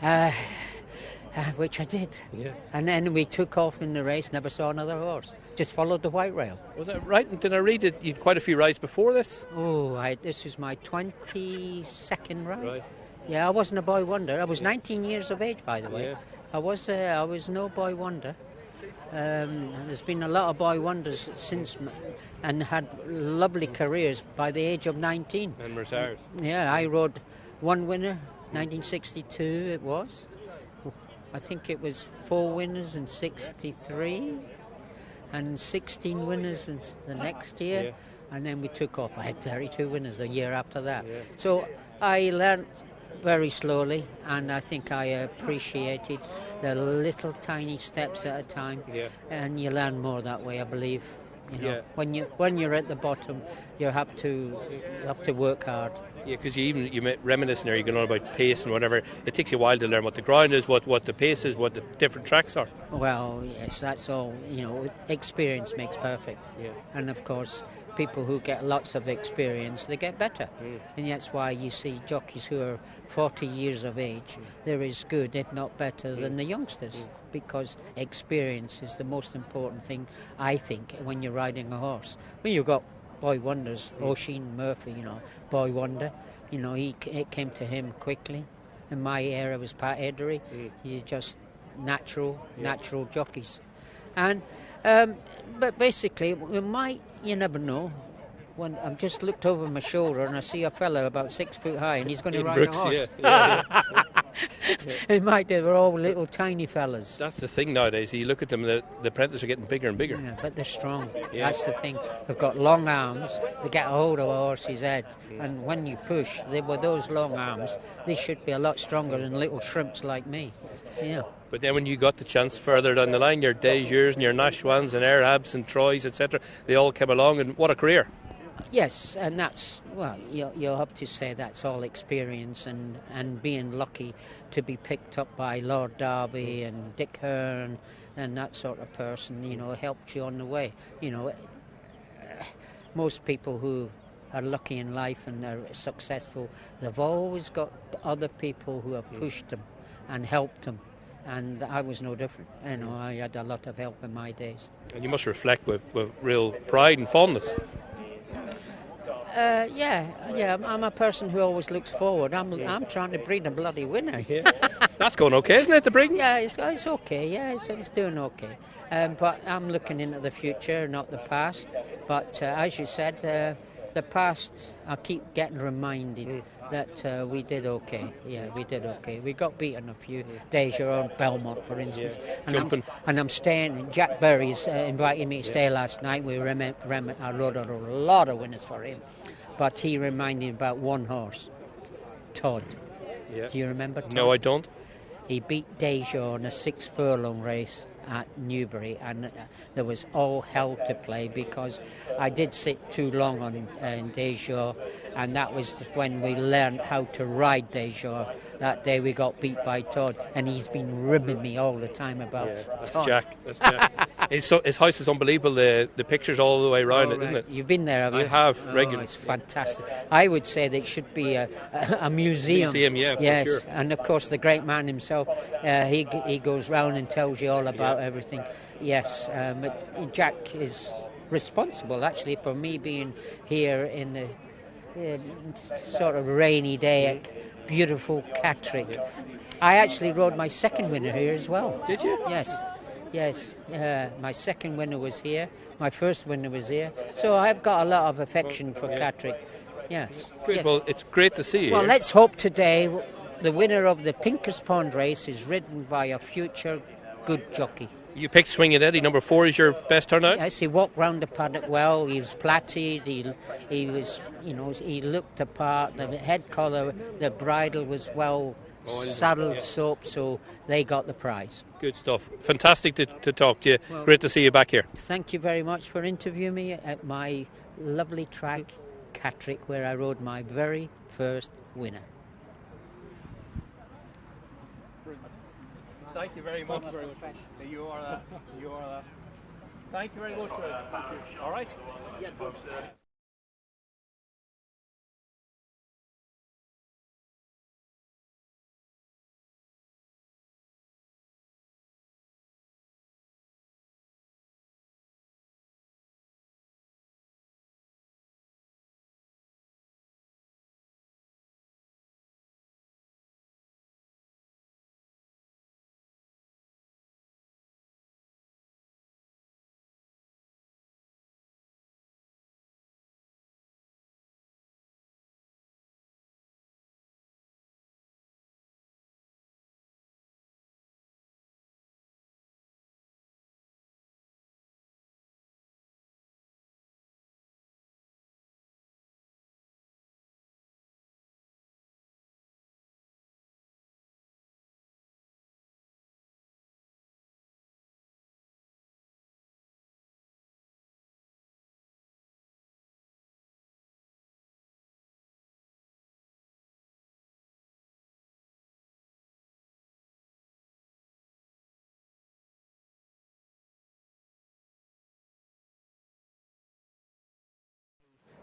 Uh, which I did. Yeah. And then we took off in the race, never saw another horse. Just followed the white rail. Was that right? And did I read that you had quite a few rides before this? Oh, this is my 22nd ride. Right. Yeah, I wasn't a boy wonder. I was 19 years of age, by the way. Yeah. I was no boy wonder. There's been a lot of boy wonders since, and had lovely careers by the age of 19. And retired. Yeah, I rode one winner, 1962 it was. I think it was 4 winners in 63 and 16 winners in the next year. Yeah. And then we took off. I had 32 winners the year after that. Yeah. So I learnt very slowly, and I think I appreciated the little tiny steps at a time. Yeah. And you learn more that way, I believe. You know, Yeah. when you're at the bottom, you have to work hard. Yeah, because you reminiscing there, you're going on about pace and whatever. It takes you a while to learn what the ground is, what the pace is, what the different tracks are. Well, yes, that's all. You know, experience makes perfect. Yeah. And of course, people who get lots of experience, they get better. And that's why you see jockeys who are 40 years of age, they're as good, if not better, than the youngsters. Because experience is the most important thing, I think, when you're riding a horse. When you've got boy wonders, O'Sheen Murphy, you know, boy wonder, you know, it came to him quickly. In my era was Pat Edery. You're just natural jockeys. And but basically, you never know. When I've just looked over my shoulder and I see a fella about 6 foot high, and he's going to ride a horse. Yeah. In my day, they're all little tiny fellas. That's the thing nowadays. You look at them, the apprentices are getting bigger and bigger. Yeah, but they're strong. Yeah. That's the thing. They've got long arms. They get a hold of a horse's head, and when you push, with those long arms, they should be a lot stronger than little shrimps like me. Yeah. But then when you got the chance further down the line, your Dejeurs and your Nashwans and Arabs and Troys, etc., they all came along, and what a career. Yes, and that's, well, you'll have to say that's all experience and being lucky to be picked up by Lord Derby and Dick Hearn and that sort of person, you know, helped you on the way. You know, most people who are lucky in life and are successful, they've always got other people who have pushed them and helped them. And I was no different. You know, I had a lot of help in my days. And you must reflect with real pride and fondness. Yeah. I'm a person who always looks forward. I'm trying to breed a bloody winner. Yeah. That's going okay, isn't it, the breeding? Yeah, it's okay. Yeah, it's doing okay. But I'm looking into the future, not the past. But as you said, the past, I keep getting reminded that we did okay. Yeah, we did okay. We got beaten a few days. You're on Belmont, for instance. Yeah. And I'm staying. Jack Berry's invited me to stay last night. I rode a lot of winners for him. But he reminded me about one horse, Todd. Yeah. Do you remember Todd? No, I don't. He beat Dejeurs in a 6 furlong race at Newbury, and there was all hell to play because I did sit too long on Dejeurs, and that was when we learned how to ride Dejeurs. That day we got beat by Todd, and he's been ribbing me all the time about Todd. That's Jack. His house is unbelievable. The pictures all the way around it, isn't it? You've been there, have you? I have, regularly. It's fantastic. I would say that it should be a museum. Yeah, yes, for sure. And of course the great man himself, he goes round and tells you all about everything. Yes, but Jack is responsible actually for me being here in the sort of rainy day at beautiful Catterick. I actually rode my second winner here as well. Did you? Yes. My second winner was here. My first winner was here. So I've got a lot of affection for Catterick. Yes. Good. Yes. Well, it's great to see you. Well, here. let's hope today the winner of the Pincus Pond race is ridden by a future good jockey. You picked Swinging Eddie. Number 4 is your best turnout. Yes, he walked round the paddock well. He was platted. He was, you know, he looked apart. The head collar, the bridle was well saddled, soap, so they got the prize. Good stuff. Fantastic to talk to you. Well, great to see you back here. Thank you very much for interviewing me at my lovely track, Catterick, where I rode my very first winner. Thank you very much. You are that. Thank you very much. All right. Yeah.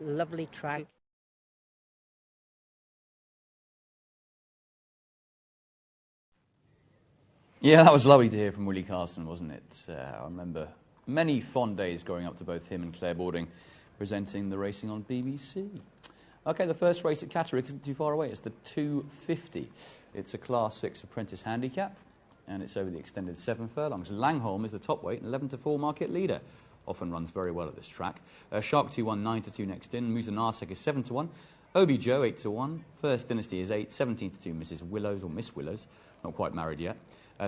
lovely track. Yeah, that was lovely to hear from Willie Carson, wasn't it? I remember many fond days growing up to both him and Claire Bording presenting the racing on BBC. OK, the first race at Catterick isn't too far away. It's the 250. It's a Class 6 apprentice handicap, and it's over the extended 7 furlongs. Langholm is the top weight and 11-4 market leader. Often runs very well at this track. Shark 2-1, 9-2 next in. Mutanaaseq is 7-1. Obi Joe 8-1. First Dynasty is 8, 17-2 Mrs. Willows, or Miss Willows. Not quite married yet.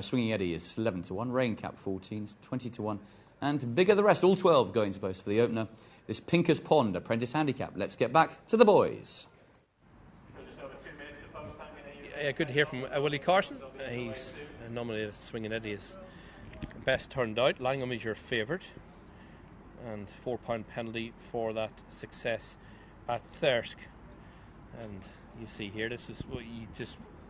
Swinging Eddie is 11-1, Rain Cap 14s, 20-1, and bigger the rest, all 12 going to post for the opener. This Pinker's Pond Apprentice Handicap. Let's get back to the boys. Good to hear from Willie Carson. He's nominated Swinging Eddie as best turned out. Langham is your favourite, and £4 penalty for that success at Thirsk. And you see here, this is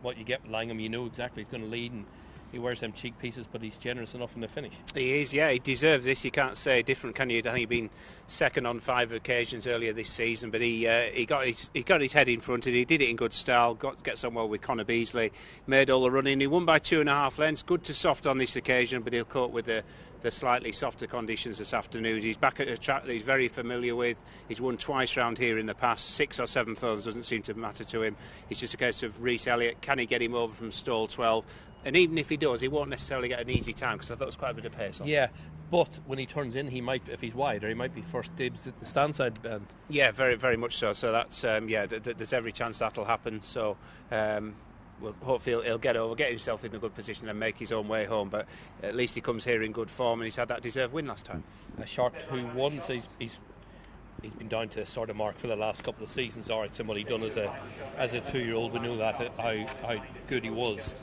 what you get with Langham. You know exactly he's going to lead, and he wears them cheek pieces, but he's generous enough in the finish. He is, yeah. He deserves this. You can't say different, can you? I think he's been second on 5 occasions earlier this season, but he got his head in front, and he did it in good style. Gets on well with Connor Beasley. Made all the running. He won by 2.5 lengths. Good to soft on this occasion, but he'll cope with the slightly softer conditions this afternoon. He's back at a track that he's very familiar with. He's won twice round here in the past. 6 or 7 furlongs doesn't seem to matter to him. It's just a case of Rhys Elliott. Can he get him over from stall 12? And even if he does, he won't necessarily get an easy time, because I thought it was quite a bit of pace on. Yeah, but when he turns in, he might, if he's wider, he might be first dibs at the stand side bend. Yeah, very, very much so. So that's there's every chance that'll happen. So well, hopefully he'll get himself in a good position and make his own way home. But at least he comes here in good form, and he's had that deserved win last time. Shark 2-1, so he's been down to a sort of mark for the last couple of seasons. All right, what he done as a 2-year-old, we knew that how good he was.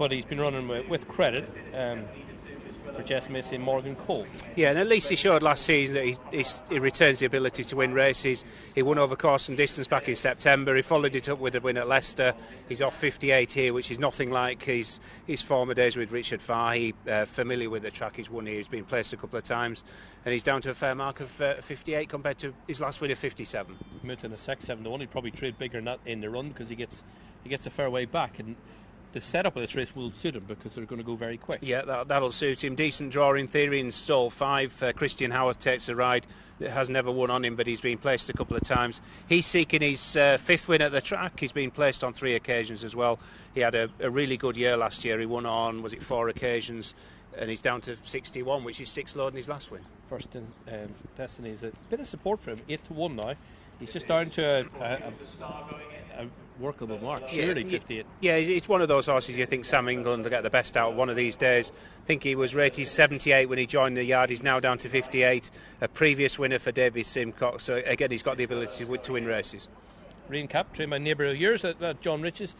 But he's been running with credit for just missing Morgan Cole. Yeah, and at least he showed last season that he retains the ability to win races. He won over course and distance back in September. He followed it up with a win at Leicester. He's off 58 here, which is nothing like his former days with Richard Fahey. Familiar with the track, he's won here. He's been placed a couple of times, and he's down to a fair mark of 58 compared to his last win of 57. Mutanaaseq 7-1. He'd probably trade bigger than that in the run, because he gets a fair way back, and the setup of this race will suit him because they're going to go very quick. Yeah, that'll suit him. Decent draw in theory in stall 5. Christian Howard takes a ride. It has never won on him, but he's been placed a couple of times. He's seeking his 5th win at the track. He's been placed on 3 occasions as well. He had a really good year last year. He won on, 4 occasions, and he's down to 61, which is 6 load in his last win. First in Destiny is a bit of support for him. 8-1 now. He's just down to a workable mark, surely 58. Yeah, it's one of those horses you think Sam England will get the best out one of these days. I think he was rated 78 when he joined the yard. He's now down to 58. A previous winner for Davies Simcox. So again, he's got the ability to win races. Rain Cap, trained by neighbour of yours, John Riches.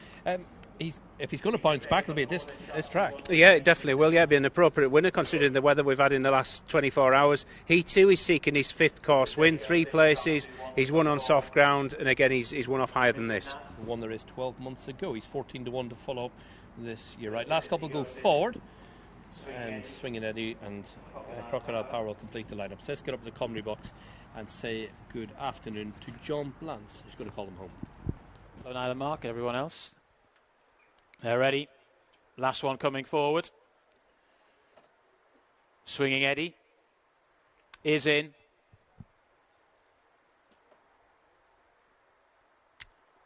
If he's going to bounce back, it'll be at this track. Yeah, it definitely will. Yeah, be an appropriate winner considering the weather we've had in the last 24 hours. He too is seeking his 5th course win, 3 places. He's won on soft ground, and again he's won off higher than this. Won the race 12 months ago. He's 14-1 to follow up this year. Right, last couple go forward, and Swinging Eddie and Crocodile Power will complete the lineup. So let's get up to the comedy box and say good afternoon to John Blance, who's going to call them home. Hello, Nyla, Mark, and everyone else. They're ready. Last one coming forward. Swinging Eddie is in.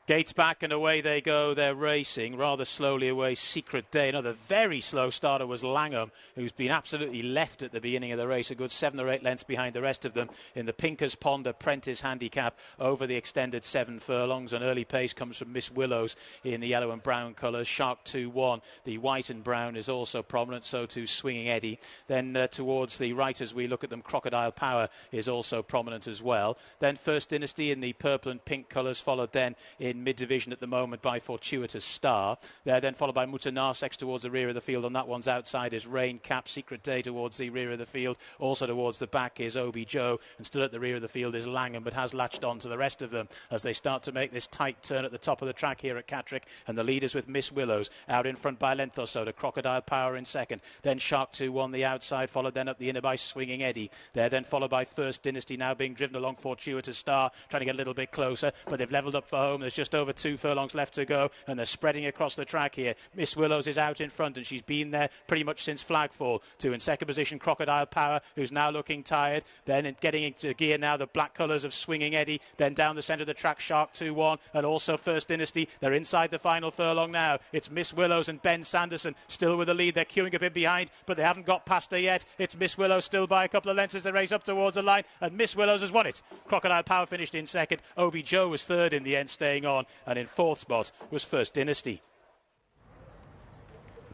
Gates back and away they go. They're racing rather slowly away. Secret Day. Another very slow starter was Langham, who's been absolutely left at the beginning of the race. A good 7 or 8 lengths behind the rest of them in the Pinker's Pond Apprentice Handicap over the extended 7 furlongs. An early pace comes from Miss Willows in the yellow and brown colours. Shark 2-1. The white and brown is also prominent, so too Swinging Eddie. Then towards the right as we look at them, Crocodile Power is also prominent as well. Then First Dynasty in the purple and pink colours, followed then in in mid-division at the moment by Fortuitous Star. They're then followed by Mutanaaseq towards the rear of the field. On that one's outside is Rain Cap. Secret Day towards the rear of the field. Also towards the back is Obi Joe. And still at the rear of the field is Langham, but has latched on to the rest of them as they start to make this tight turn at the top of the track here at Catterick. And the leaders with Miss Willows out in front by a length or so to Crocodile Power in second. Then Shark 2 on the outside, followed then up the inner by Swinging Eddie. They're then followed by First Dynasty, now being driven along Fortuitous Star, trying to get a little bit closer, but they've levelled up for home. There's just over 2 furlongs left to go, and they're spreading across the track here. Miss Willows is out in front, and she's been there pretty much since flagfall. In second position, Crocodile Power, who's now looking tired. Then getting into gear now, the black colours of Swinging Eddie. Then down the centre of the track, Shark 2-1, and also First Dynasty. They're inside the final furlong now. It's Miss Willows and Ben Sanderson still with the lead. They're queuing a bit behind, but they haven't got past her yet. It's Miss Willows still by a couple of lengths as they race up towards the line, and Miss Willows has won it. Crocodile Power finished in second. Obi Joe was third in the end, staying on, and in fourth spot was First Dynasty.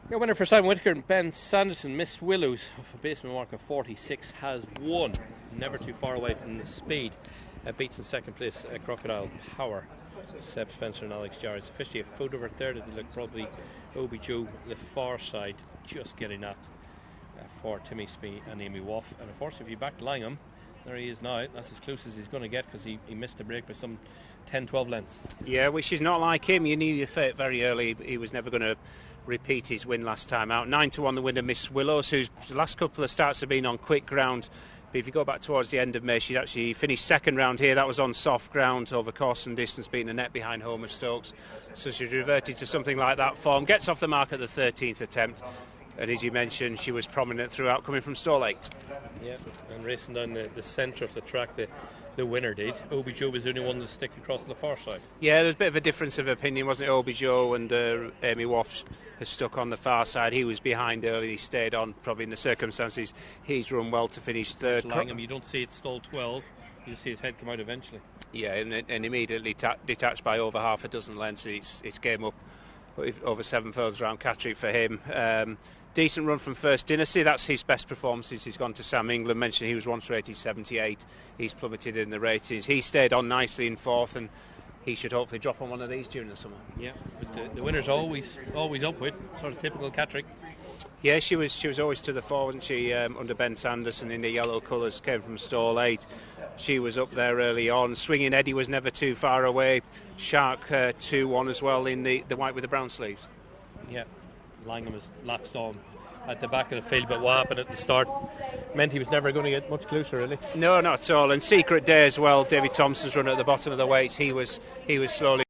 Your winner for Simon Whittaker and Ben Sanderson, Miss Willows, of a basement mark of 46, has won. Never too far away from the speed. Beats in second place Crocodile Power, Seb Spencer and Alex Jarrett. It's officially a foot over third. It look probably Obi Joe, the far side, just getting that for Timmy Spee and Amy Woff. And unfortunately, if you back Langham, there he is now. That's as close as he's going to get because he missed the break by some 10-12 lengths. Yeah, which is not like him. You knew your fate very early. He was never going to repeat his win last time out. 9-1 the winner, Miss Willows, whose last couple of starts have been on quick ground. But if you go back towards the end of May, she'd actually finished second round here. That was on soft ground over course and distance, beating the net behind Homer Stokes. So she's reverted to something like that form. Gets off the mark at the 13th attempt. And as you mentioned, she was prominent throughout, coming from stall 8. Yeah, and racing down the centre of the track, the winner did. Obi Joe was the only one to stick across the far side. Yeah, there's a bit of a difference of opinion, wasn't it? Obi Joe and Amy Woff has stuck on the far side. He was behind early, he stayed on, probably in the circumstances. He's run well to finish third. Langham, you don't see it stall 12, you just see his head come out eventually. Yeah, and immediately detached by over half a dozen lengths. It's game up over 7 furlongs around Catterick for him. Decent run from First Dynasty. That's his best performance since he's gone to Sam England. Mentioned he was once rated 78. He's plummeted in the ratings. He stayed on nicely in fourth, and he should hopefully drop on one of these during the summer. Yeah, but the winner's always upward, sort of typical Catterick. Yeah, she was always to the fore, wasn't she? Under Ben Sanderson in the yellow colours, came from stall 8. She was up there early on. Swinging Eddie was never too far away. Shark 2-1 as well in the white with the brown sleeves. Yeah. Langham has latched on at the back of the field, but what happened at the start meant he was never going to get much closer, really. No, not at all. And Secret Day as well, David Thompson's run at the bottom of the weights, he was slowly